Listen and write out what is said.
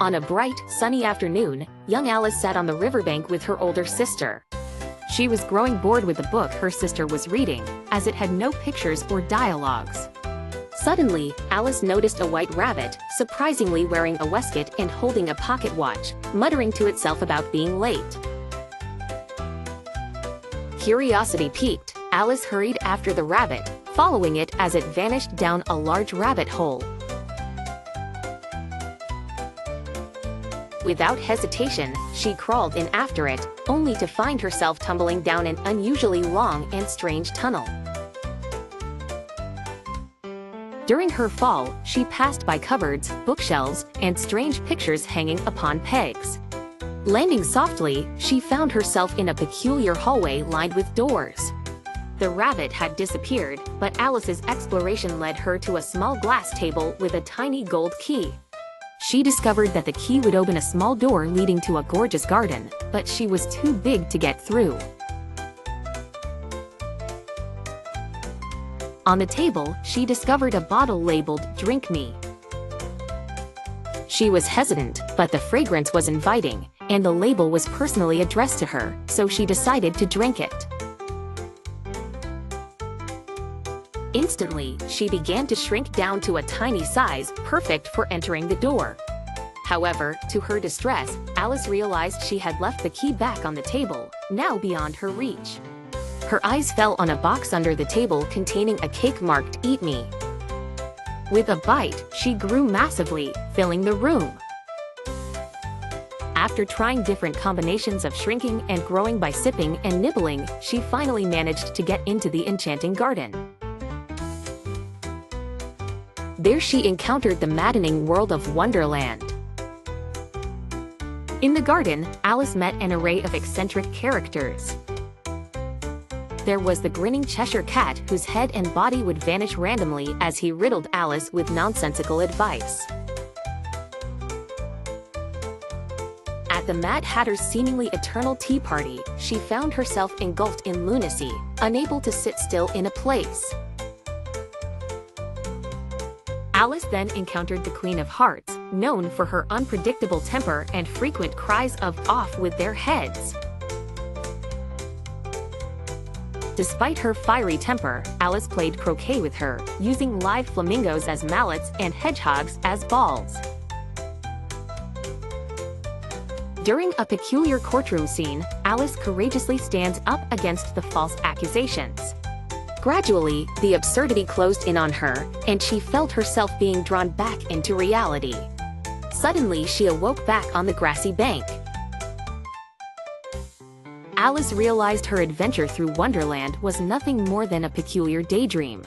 On a bright, sunny afternoon, young Alice sat on the riverbank with her older sister. She was growing bored with the book her sister was reading, as it had no pictures or dialogues. Suddenly, Alice noticed a white rabbit, surprisingly wearing a waistcoat and holding a pocket watch, muttering to itself about being late. Curiosity piqued, Alice hurried after the rabbit, following it as it vanished down a large rabbit hole. Without hesitation, she crawled in after it, only to find herself tumbling down an unusually long and strange tunnel. During her fall, she passed by cupboards, bookshelves, and strange pictures hanging upon pegs. Landing softly, she found herself in a peculiar hallway lined with doors. The rabbit had disappeared, but Alice's exploration led her to a small glass table with a tiny gold key. She discovered that the key would open a small door leading to a gorgeous garden, but she was too big to get through. On the table, she discovered a bottle labeled "Drink Me." She was hesitant, but the fragrance was inviting, and the label was personally addressed to her, so she decided to drink it. Instantly, she began to shrink down to a tiny size, perfect for entering the door. However, to her distress, Alice realized she had left the key back on the table, now beyond her reach. Her eyes fell on a box under the table containing a cake marked "Eat Me." With a bite, she grew massively, filling the room. After trying different combinations of shrinking and growing by sipping and nibbling, she finally managed to get into the enchanting garden. There she encountered the maddening world of Wonderland. In the garden, Alice met an array of eccentric characters. There was the grinning Cheshire Cat whose head and body would vanish randomly as he riddled Alice with nonsensical advice. At the Mad Hatter's seemingly eternal tea party, she found herself engulfed in lunacy, unable to sit still in a place. Alice then encountered the Queen of Hearts, known for her unpredictable temper and frequent cries of "off with their heads." Despite her fiery temper, Alice played croquet with her, using live flamingos as mallets and hedgehogs as balls. During a peculiar courtroom scene, Alice courageously stands up against the false accusations. Gradually, the absurdity closed in on her, and she felt herself being drawn back into reality. Suddenly, she awoke back on the grassy bank. Alice realized her adventure through Wonderland was nothing more than a peculiar daydream.